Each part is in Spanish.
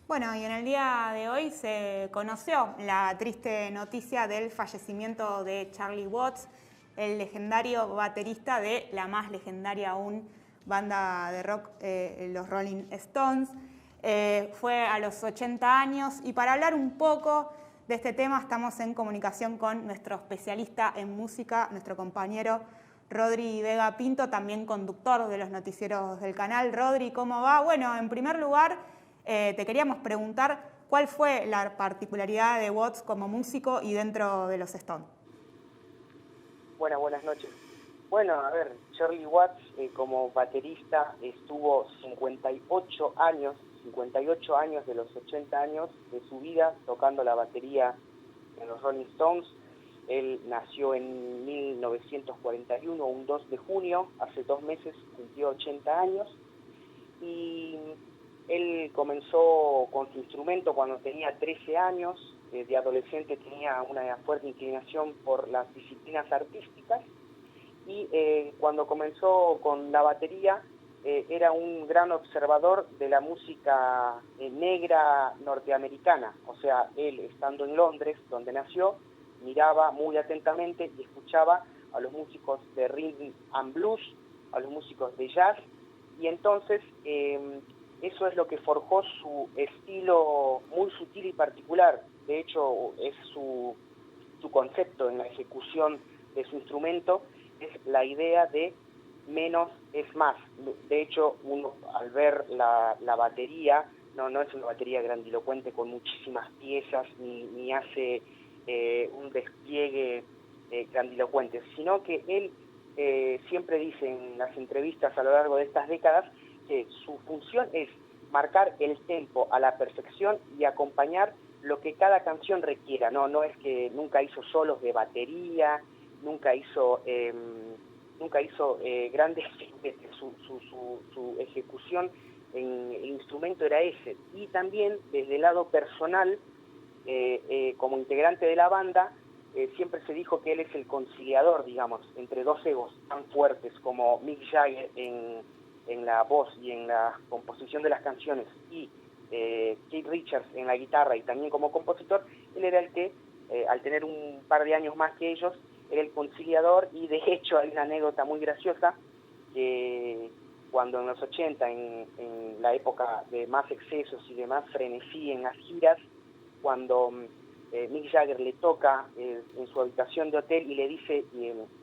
Bueno, y en el día de hoy se conoció la triste noticia del fallecimiento de Charlie Watts, el legendario baterista de la más legendaria aún banda de rock, los Rolling Stones. Fue a los 80 años y para hablar un poco de este tema estamos en comunicación con nuestro especialista en música, nuestro compañero Rodri Vega Pinto, también conductor de los noticieros del canal. Rodri, ¿cómo va? Bueno, en primer lugar, te queríamos preguntar cuál fue la particularidad de Watts como músico y dentro de los Stones. Buenas noches. Bueno, a ver, Charlie Watts como baterista estuvo 58 años de los 80 años de su vida tocando la batería en los Rolling Stones. Él nació en 1941, un 2 de junio, hace 2 meses cumplió 80 años, y él comenzó con su instrumento cuando tenía 13 años. De adolescente tenía una fuerte inclinación por las disciplinas artísticas, y cuando comenzó con la batería era un gran observador de la música negra norteamericana. O sea, él estando en Londres, donde nació, miraba muy atentamente y escuchaba a los músicos de rhythm and blues, a los músicos de jazz, y entonces eso es lo que forjó su estilo muy sutil y particular. De hecho, es su concepto en la ejecución de su instrumento, es la idea de menos es más. De hecho, uno al ver la batería, no es una batería grandilocuente con muchísimas piezas, ni hace un despliegue grandilocuente, sino que él siempre dice en las entrevistas a lo largo de estas décadas que su función es marcar el tempo a la perfección y acompañar lo que cada canción requiera. No es que nunca hizo solos de batería, nunca hizo grandes su ejecución en el instrumento era ese. Y también desde el lado personal, como integrante de la banda, siempre se dijo que él es el conciliador, digamos, entre dos egos tan fuertes como Mick Jagger en la voz y en la composición de las canciones, y Keith Richards en la guitarra y también como compositor. Él era el que, al tener un par de años más que ellos, era el conciliador. Y de hecho hay una anécdota muy graciosa, que cuando en los 80, en la época de más excesos y de más frenesí en las giras, cuando Mick Jagger le toca en su habitación de hotel y le dice,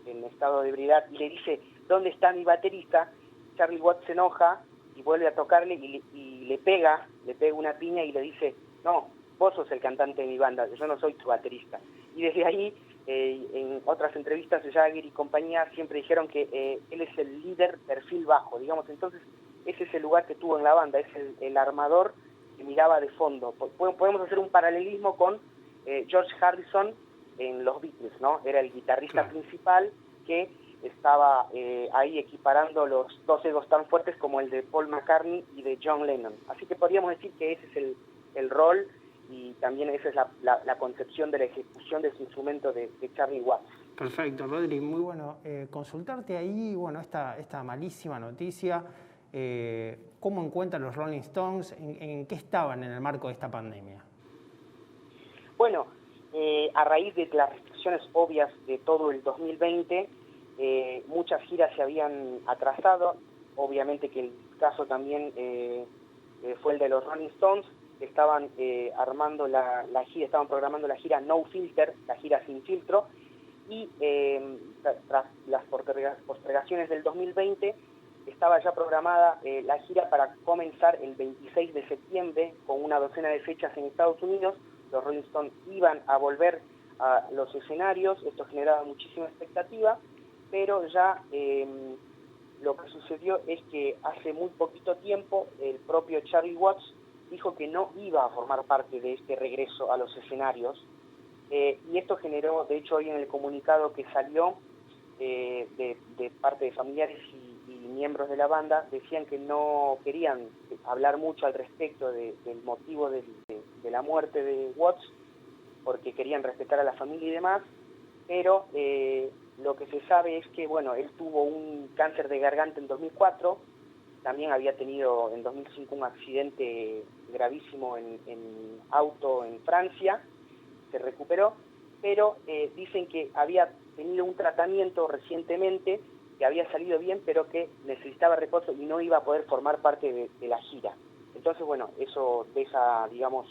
en estado de ebriedad, y le dice, ¿dónde está mi baterista?, Charlie Watts se enoja y vuelve a tocarle y le pega una piña y le dice, no, vos sos el cantante de mi banda, yo no soy tu baterista. Y desde ahí, en otras entrevistas de Jagger y compañía, siempre dijeron que él es el líder perfil bajo, digamos. Entonces ese es el lugar que tuvo en la banda, es el armador que miraba de fondo. Podemos hacer un paralelismo con George Harrison en los Beatles, ¿no? Era el guitarrista principal que estaba ahí equiparando los dos egos tan fuertes como el de Paul McCartney y de John Lennon. Así que podríamos decir que ese es el rol, y también esa es la concepción de la ejecución de su instrumento de Charlie Watts. Perfecto, Rodri, muy bueno consultarte ahí, bueno, esta malísima noticia. ¿Cómo encuentran los Rolling Stones? ¿En qué estaban en el marco de esta pandemia? Bueno, a raíz de las restricciones obvias de todo el 2020, muchas giras se habían atrasado. Obviamente que el caso también fue el de los Rolling Stones, que estaban armando la gira, estaban programando la gira No Filter, la gira sin filtro, y tras las postergaciones del 2020 estaba ya programada la gira para comenzar el 26 de septiembre con una docena de fechas en Estados Unidos. Los Rolling Stones iban a volver a los escenarios, esto generaba muchísima expectativa, pero ya lo que sucedió es que hace muy poquito tiempo el propio Charlie Watts dijo que no iba a formar parte de este regreso a los escenarios, y esto generó, de hecho hoy en el comunicado que salió de parte de familiares y miembros de la banda, decían que no querían hablar mucho al respecto del motivo de la muerte de Watts, porque querían respetar a la familia y demás, pero lo que se sabe es que, bueno, él tuvo un cáncer de garganta en 2004, también había tenido en 2005 un accidente gravísimo en auto en Francia, se recuperó, pero dicen que había tenido un tratamiento recientemente, que había salido bien, pero que necesitaba reposo y no iba a poder formar parte de la gira. Entonces, bueno, eso deja, digamos,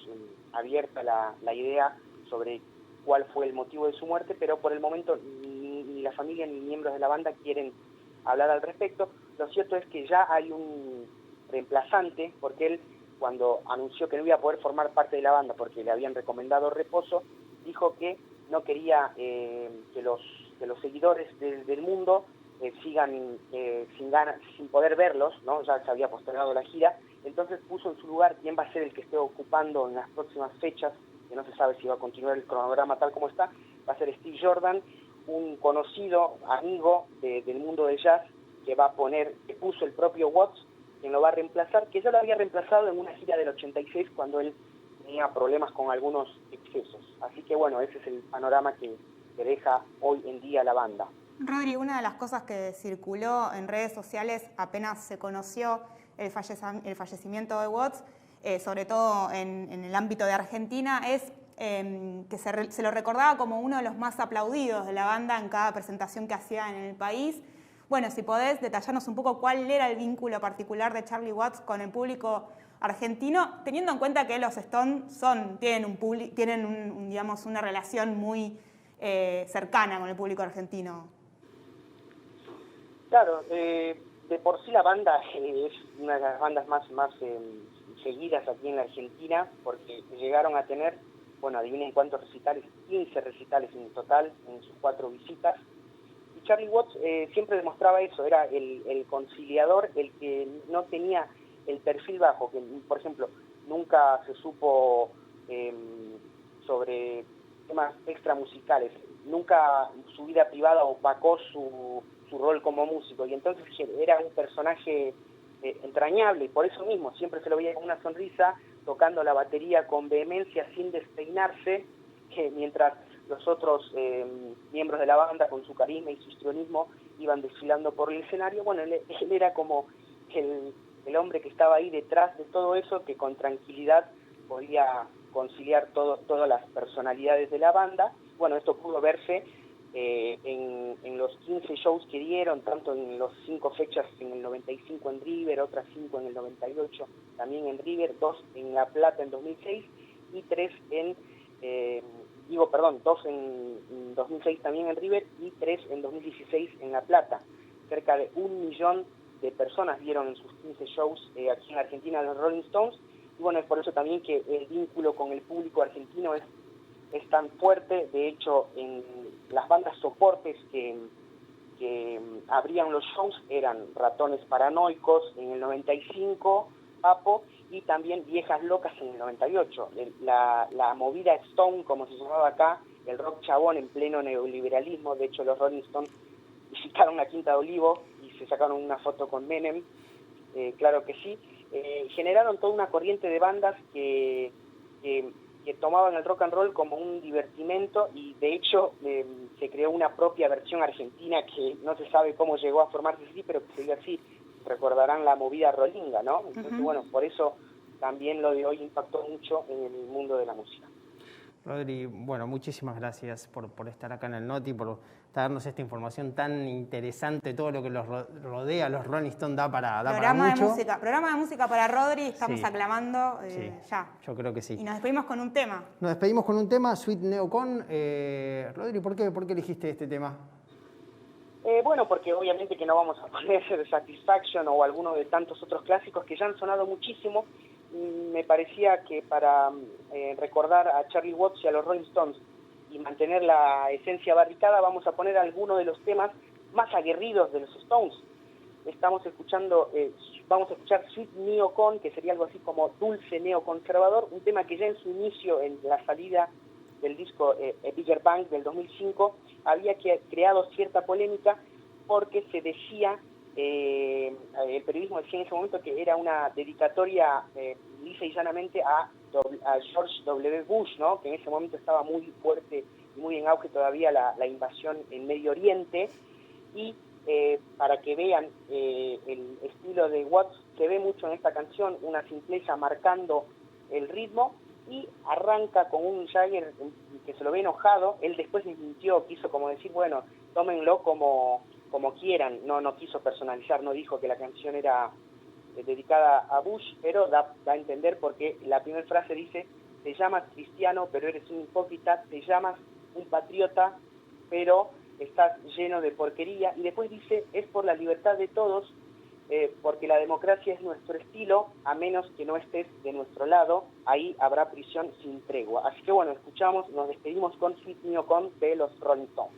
abierta la idea sobre cuál fue el motivo de su muerte, pero por el momento ni la familia ni miembros de la banda quieren hablar al respecto. Lo cierto es que ya hay un reemplazante, porque él, cuando anunció que no iba a poder formar parte de la banda porque le habían recomendado reposo, dijo que no quería que los seguidores del mundo sigan sin poder verlos, ¿no? Ya se había postergado la gira, entonces puso en su lugar quién va a ser el que esté ocupando en las próximas fechas, que no se sabe si va a continuar el cronograma tal como está, va a ser Steve Jordan, un conocido amigo del mundo del jazz, que puso el propio Watts, quien lo va a reemplazar, que ya lo había reemplazado en una gira del 86 cuando él tenía problemas con algunos excesos. Así que bueno, ese es el panorama que deja hoy en día la banda. Rodri, una de las cosas que circuló en redes sociales apenas se conoció el fallecimiento de Watts, sobre todo en el ámbito de Argentina, es que se lo recordaba como uno de los más aplaudidos de la banda en cada presentación que hacía en el país. Bueno, si podés detallarnos un poco cuál era el vínculo particular de Charlie Watts con el público argentino, teniendo en cuenta que los Stones tienen digamos, una relación muy cercana con el público argentino. Claro, de por sí la banda es una de las bandas más seguidas aquí en la Argentina, porque llegaron a tener, bueno, adivinen cuántos recitales, 15 recitales en total en sus 4 visitas. Y Charlie Watts siempre demostraba eso, era el conciliador, el que no tenía el perfil bajo, que por ejemplo nunca se supo sobre temas extramusicales, nunca su vida privada opacó su rol como músico, y entonces era un personaje entrañable, y por eso mismo siempre se lo veía con una sonrisa, tocando la batería con vehemencia, sin despeinarse, mientras los otros miembros de la banda, con su carisma y su histrionismo, iban desfilando por el escenario. Bueno, él era como el hombre que estaba ahí detrás de todo eso, que con tranquilidad podía conciliar todas las personalidades de la banda. Bueno, esto pudo verse en los 15 shows que dieron, tanto en los 5 fechas en el 95 en River, otras 5 en el 98 también en River, 2 en La Plata en 2006 y 3 2 en 2006 también en River y 3 en 2016 en La Plata. Cerca de 1 millón de personas vieron en sus 15 shows aquí en Argentina a los Rolling Stones, y bueno, es por eso también que el vínculo con el público argentino es tan fuerte. De hecho, en las bandas soportes que abrían los shows eran Ratones Paranoicos en el 95, Papo, y también Viejas Locas en el 98. La movida Stone, como se llamaba acá, el rock chabón en pleno neoliberalismo. De hecho, los Rolling Stones visitaron la Quinta de Olivo y se sacaron una foto con Menem, claro que sí. Generaron toda una corriente de bandas que tomaban el rock and roll como un divertimento, y de hecho se creó una propia versión argentina que no se sabe cómo llegó a formarse así, pero que se dio así. Recordarán la movida rolinga, ¿no? Entonces, bueno, por eso también lo de hoy impactó mucho en el mundo de la música. Rodri, bueno, muchísimas gracias por estar acá en el Noti, por darnos esta información tan interesante, todo lo que los rodea, los Rolling Stones da para mucho. Programa de música para Rodri, estamos aclamando ya. Yo creo que sí. Y nos despedimos con un tema. Nos despedimos con un tema, Sweet Neocon. Rodri, ¿por qué elegiste este tema? Bueno, porque obviamente que no vamos a poner Satisfaction o alguno de tantos otros clásicos que ya han sonado muchísimo. Me parecía que para recordar a Charlie Watts y a los Rolling Stones y mantener la esencia barricada, vamos a poner algunos de los temas más aguerridos de los Stones. Vamos a escuchar Sweet Neocon, que sería algo así como dulce neoconservador, un tema que ya en su inicio, en la salida del disco Bigger Bang del 2005, había creado cierta polémica porque se decía, el periodismo decía en ese momento que era una dedicatoria lisa y llanamente a George W. Bush, ¿no? Que en ese momento estaba muy fuerte y muy en auge todavía la invasión en Medio Oriente, y para que vean el estilo de Watts, se ve mucho en esta canción, una simpleza marcando el ritmo, y arranca con un Jagger que se lo ve enojado. Él después desmintió, quiso como decir, bueno, tómenlo como quieran, no quiso personalizar, no dijo que la canción era dedicada a Bush, pero da a entender, porque la primera frase dice: te llamas cristiano pero eres un hipócrita, te llamas un patriota pero estás lleno de porquería, y después dice: es por la libertad de todos, porque la democracia es nuestro estilo, a menos que no estés de nuestro lado, ahí habrá prisión sin tregua. Así que bueno, escuchamos, nos despedimos con Sweet Neocon de los Rolling Stones.